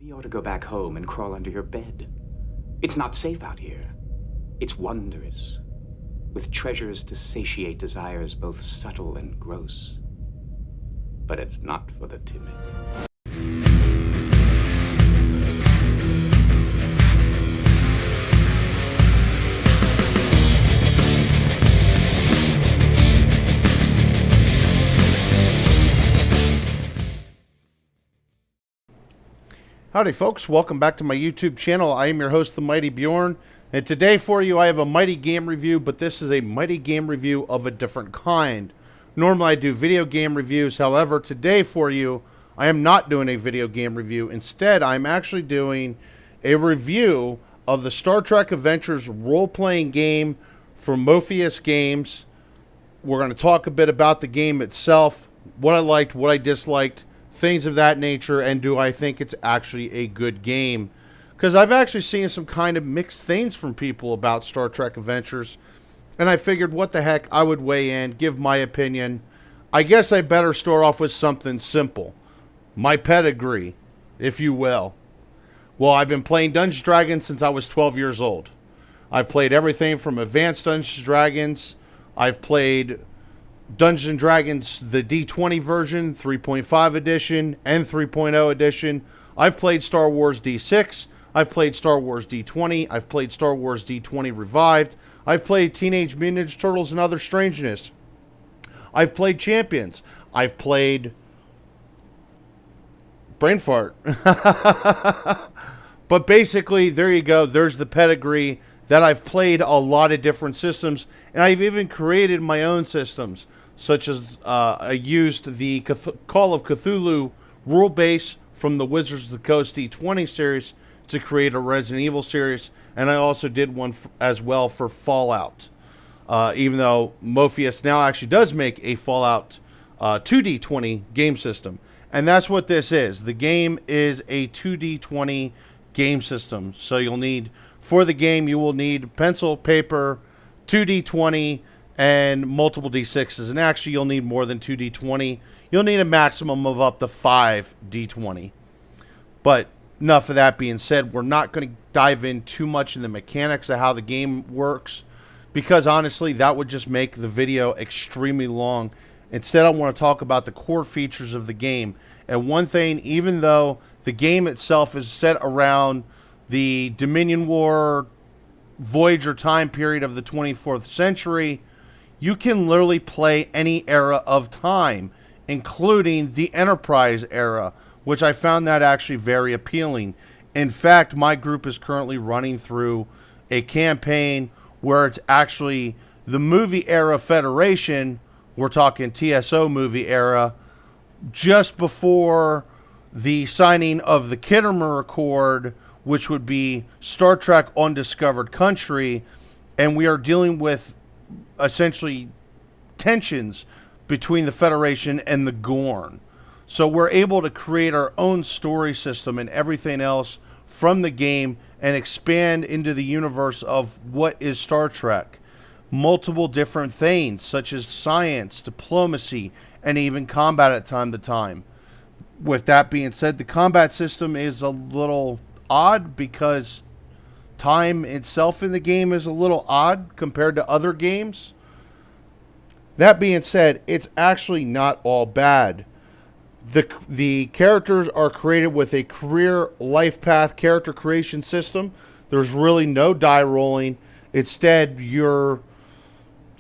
You ought to go back home and crawl under your bed. It's not safe out here. It's wondrous, with treasures to satiate desires both subtle and gross. But it's not for the timid. Howdy folks, welcome back to my YouTube channel. I am your host, the Mighty Bjorn, and today for you I have a Mighty game review, but this is a Mighty game review of a different kind. Normally I do video game reviews, however today for you I am not doing a video game review. Instead I'm actually doing a review of the Star Trek Adventures role-playing game from Modiphius Games. We're going to talk a bit about the game itself, what I liked, what I disliked, things of that nature, and do I think it's actually a good game? Because I've actually seen some kind of mixed things from people about Star Trek Adventures, and I figured what the heck, I would weigh in, give my opinion. I guess I better start off with something simple. My pedigree, if you will. Well, I've been playing Dungeons & Dragons since I was 12 years old. I've played everything from Advanced Dungeons & Dragons. I've played Dungeons & Dragons, the D20 version, 3.5 edition, and 3.0 edition. I've played Star Wars D6. I've played Star Wars D20. I've played Star Wars D20 Revived. I've played Teenage Mutant Ninja Turtles and Other Strangeness. I've played Champions. I've played Brain Fart. But basically, there you go. There's the pedigree that I've played a lot of different systems, and I've even created my own systems, such as I used the Call of Cthulhu rule base from the Wizards of the Coast D20 series to create a Resident Evil series, and I also did one as well for Fallout. Even though Modiphius now actually does make a Fallout 2D20 game system. And that's what this is. The game is a 2D20 game system. So you'll need, for the game, you will need pencil, paper, 2D20, and multiple D6s. And actually, you'll need more than 2D20. You'll need a maximum of up to 5 D20. But enough of that being said, we're not going to dive in too much in the mechanics of how the game works, because honestly, that would just make the video extremely long. Instead, I want to talk about the core features of the game. And one thing, even though the game itself is set around the Dominion War Voyager time period of the 24th century, you can literally play any era of time, including the Enterprise era, which I found that actually very appealing. In fact, my group is currently running through a campaign where it's actually the movie era Federation. We're talking TSO movie era, just before the signing of the Kittimer Accord, which would be Star Trek Undiscovered Country, and we are dealing with essentially tensions between the Federation and the Gorn. So we're able to create our own story system and everything else from the game and expand into the universe of what is Star Trek. Multiple different things such as science, diplomacy, and even combat at time to time. With that being said, the combat system is a little odd because time itself in the game is a little odd compared to other games. That being said, it's actually not all bad. The characters are created with a career life path character creation system. There's really no die rolling. Instead, you're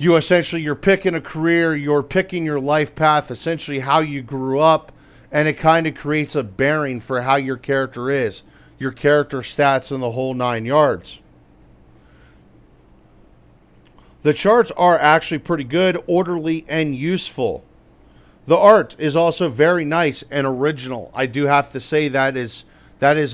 picking a career, you're picking your life path, essentially how you grew up, and it kind of creates a bearing for how your character is, your character stats and the whole 9 yards. The charts are actually pretty good, orderly, and useful. The art is also very nice and original. I do have to say that is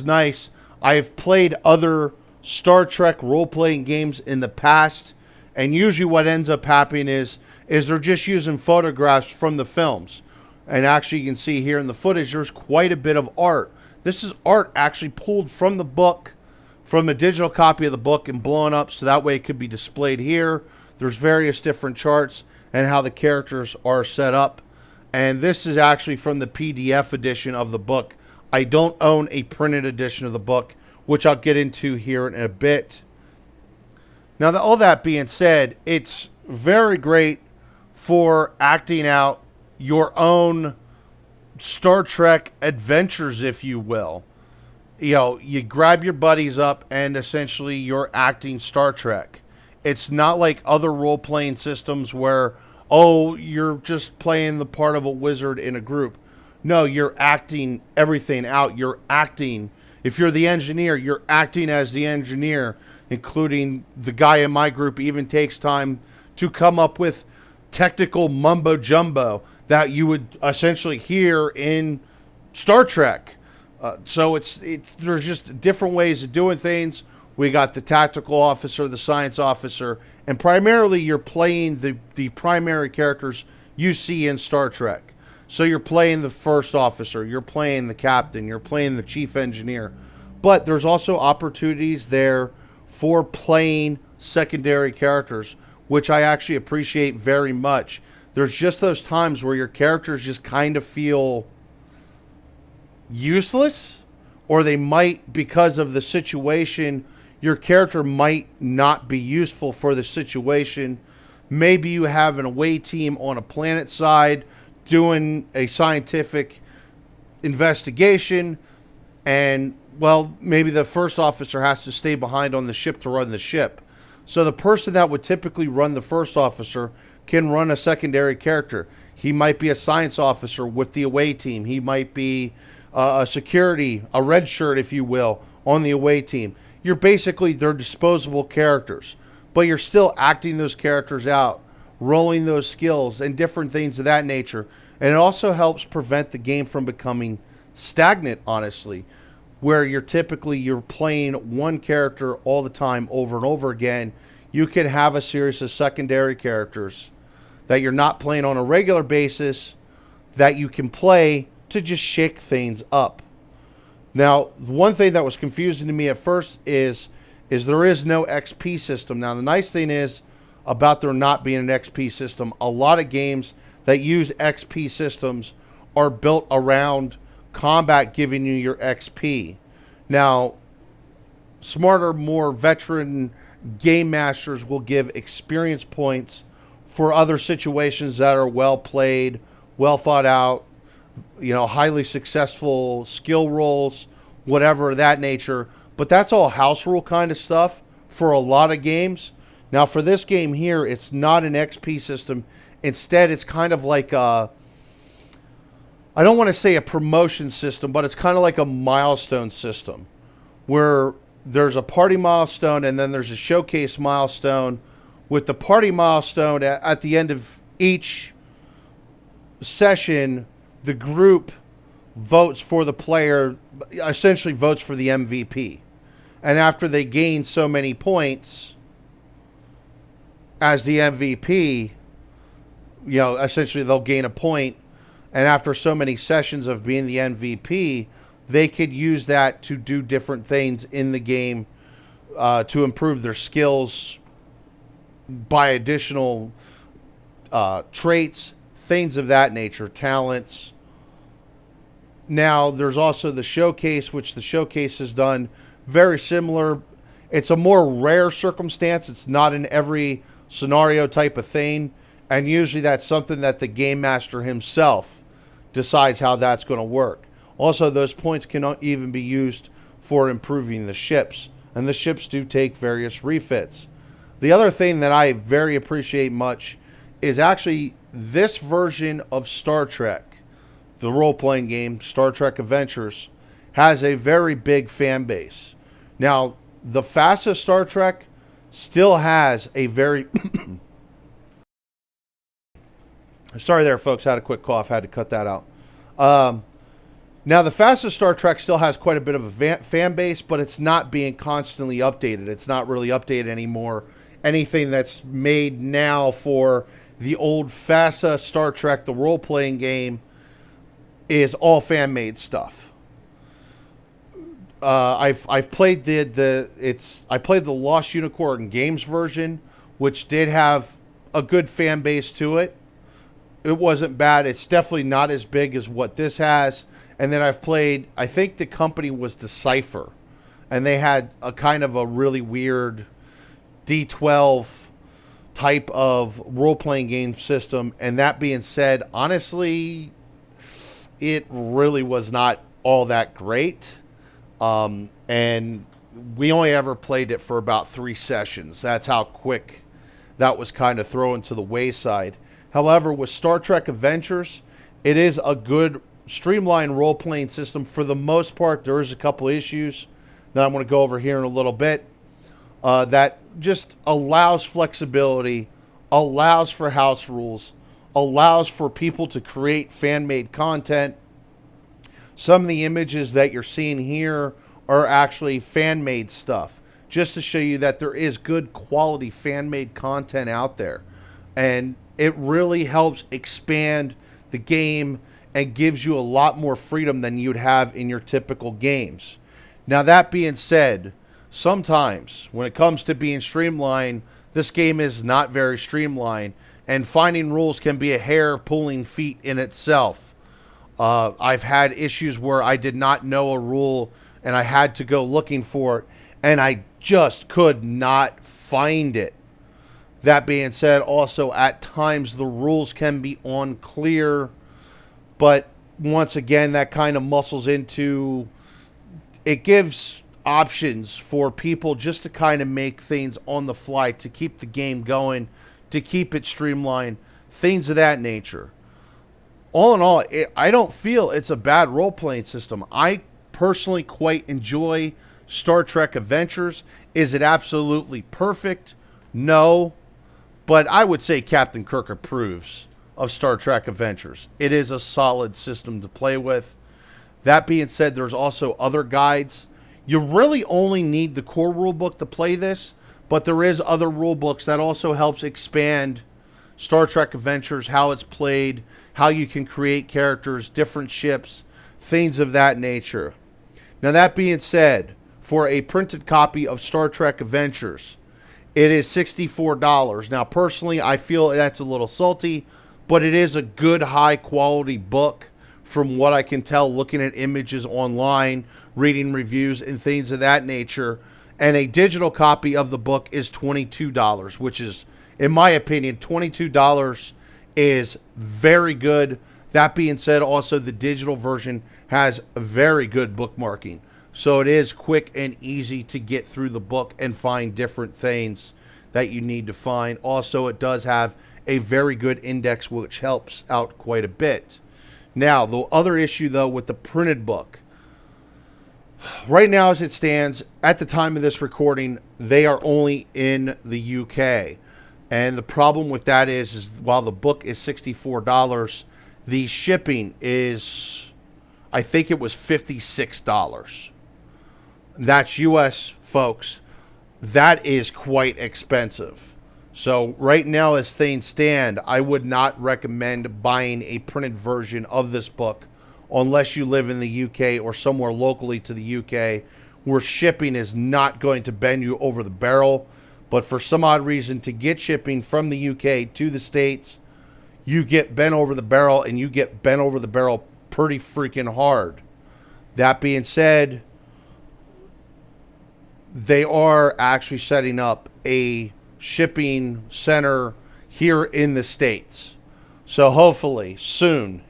nice. I've played other Star Trek role-playing games in the past, and usually what ends up happening is they're just using photographs from the films. And actually you can see here in the footage there's quite a bit of art. This is art actually pulled from the book, from a digital copy of the book, and blown up so that way it could be displayed here. There's various different charts and how the characters are set up. And this is actually from the PDF edition of the book. I don't own a printed edition of the book, which I'll get into here in a bit. Now, all that being said, it's very great for acting out your own Star Trek adventures, if you will. You know, you grab your buddies up and essentially you're acting Star Trek. It's not like other role-playing systems where, oh, you're just playing the part of a wizard in a group. No, you're acting everything out. You're acting. If you're the engineer, you're acting as the engineer, including the guy in my group even takes time to come up with technical mumbo-jumbo that you would essentially hear in Star Trek. So there's just different ways of doing things. We got the tactical officer, the science officer, and primarily you're playing the primary characters you see in Star Trek. So you're playing the first officer, you're playing the captain, you're playing the chief engineer. But there's also opportunities there for playing secondary characters, which I actually appreciate very much. There's just those times where your characters just kind of feel useless, or they might, because of the situation, your character might not be useful for the situation. Maybe you have an away team on a planet side doing a scientific investigation, and, well, maybe the first officer has to stay behind on the ship to run the ship. So the person that would typically run the first officer can run a secondary character. He might be a science officer with the away team. He might be a security, a red shirt, if you will, on the away team. You're basically their disposable characters, but you're still acting those characters out, rolling those skills and different things of that nature. And it also helps prevent the game from becoming stagnant, honestly, where you're playing one character all the time over and over again. You can have a series of secondary characters that you're not playing on a regular basis that you can play to just shake things up. Now, one thing that was confusing to me at first is there is no XP system. Now, the nice thing is about there not being an XP system, a lot of games that use XP systems are built around combat giving you your XP. Now, smarter, more veteran game masters will give experience points for other situations that are well played, well thought out, highly successful skill rolls, whatever of that nature. But that's all house rule kind of stuff for a lot of games. Now, for this game here, it's not an XP system. Instead, it's kind of like I don't want to say a promotion system, but it's kind of like a milestone system where there's a party milestone and then there's a showcase milestone. With the party milestone at the end of each session, the group votes for the player, essentially votes for the MVP. And after they gain so many points as the MVP, essentially they'll gain a point. And after so many sessions of being the MVP, they could use that to do different things in the game to improve their skills by additional traits, things of that nature, talents. Now, there's also the showcase, which the showcase has done very similar. It's a more rare circumstance. It's not in every scenario type of thing. And usually that's something that the game master himself decides how that's going to work. Also, those points can even be used for improving the ships. And the ships do take various refits. The other thing that I very appreciate much is actually this version of Star Trek, the role-playing game, Star Trek Adventures, has a very big fan base. Now, the FASA Star Trek still has a very... Sorry there, folks. I had a quick cough. Had to cut that out. Now, the FASA Star Trek still has quite a bit of a fan base, but it's not being constantly updated. It's not really updated anymore. Anything that's made now for the old FASA Star Trek, the role-playing game, is all fan-made stuff. I've played I played the Lost Unicorn Games version, which did have a good fan base to it. It wasn't bad. It's definitely not as big as what this has, And then I've played, I think the company was Decipher, and they had a kind of a really weird D12 type of role-playing game system. And that being said, honestly, it really was not all that great. And we only ever played it for about 3 sessions. That's how quick that was kind of thrown to the wayside. However, with Star Trek Adventures, it is a good streamlined role-playing system for the most part. There is a couple issues that I'm going to go over here in a little bit that just allows flexibility, allows for house rules, allows for people to create fan-made content. Some of the images that you're seeing here are actually fan-made stuff, just to show you that there is good quality fan-made content out there. And it really helps expand the game and gives you a lot more freedom than you'd have in your typical games. Now, that being said, sometimes when it comes to being streamlined, this game is not very streamlined, and finding rules can be a hair-pulling feat in itself. I've had issues where I did not know a rule and I had to go looking for it, and I just could not find it. That being said, also at times the rules can be unclear, but once again, that kind of muscles into, it gives options for people just to kind of make things on the fly to keep the game going, to keep it streamlined, things of that nature. All in all, I don't feel it's a bad role-playing system. I personally quite enjoy Star Trek Adventures. Is it absolutely perfect? No. But I would say Captain Kirk approves of Star Trek Adventures. It is a solid system to play with. That being said, there's also other guides. You really only need the core rulebook to play this, but there is other rulebooks that also helps expand Star Trek Adventures, how it's played, how you can create characters, different ships, things of that nature. Now, that being said, for a printed copy of Star Trek Adventures, it is $64. Now, personally, I feel that's a little salty, but it is a good, high-quality book from what I can tell looking at images online, reading reviews, and things of that nature. And a digital copy of the book is $22, which is, in my opinion, $22 is very good. That being said, also the digital version has very good bookmarking. So it is quick and easy to get through the book and find different things that you need to find. Also, it does have a very good index, which helps out quite a bit. Now, the other issue, though, with the printed book. Right now, as it stands, at the time of this recording, they are only in the UK. And the problem with that is while the book is $64, the shipping is, I think it was $56. That's US, folks. That is quite expensive. So right now, as things stand, I would not recommend buying a printed version of this book unless you live in the UK or somewhere locally to the UK where shipping is not going to bend you over the barrel. But for some odd reason, to get shipping from the UK to the States, you get bent over the barrel, and you get bent over the barrel pretty freaking hard. That being said, they are actually setting up a shipping center here in the States. So hopefully soon,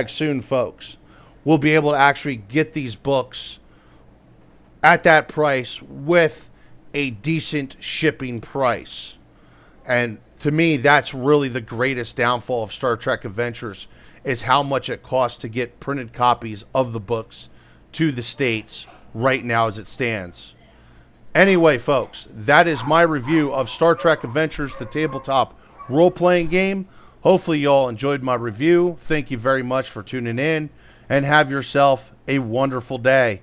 #soon, folks, we'll be able to actually get these books at that price with a decent shipping price. And to me, that's really the greatest downfall of Star Trek Adventures, is how much it costs to get printed copies of the books to the States right now as it stands. Anyway, folks, that is my review of Star Trek Adventures, the tabletop role-playing game. Hopefully you all enjoyed my review. Thank you very much for tuning in, and have yourself a wonderful day.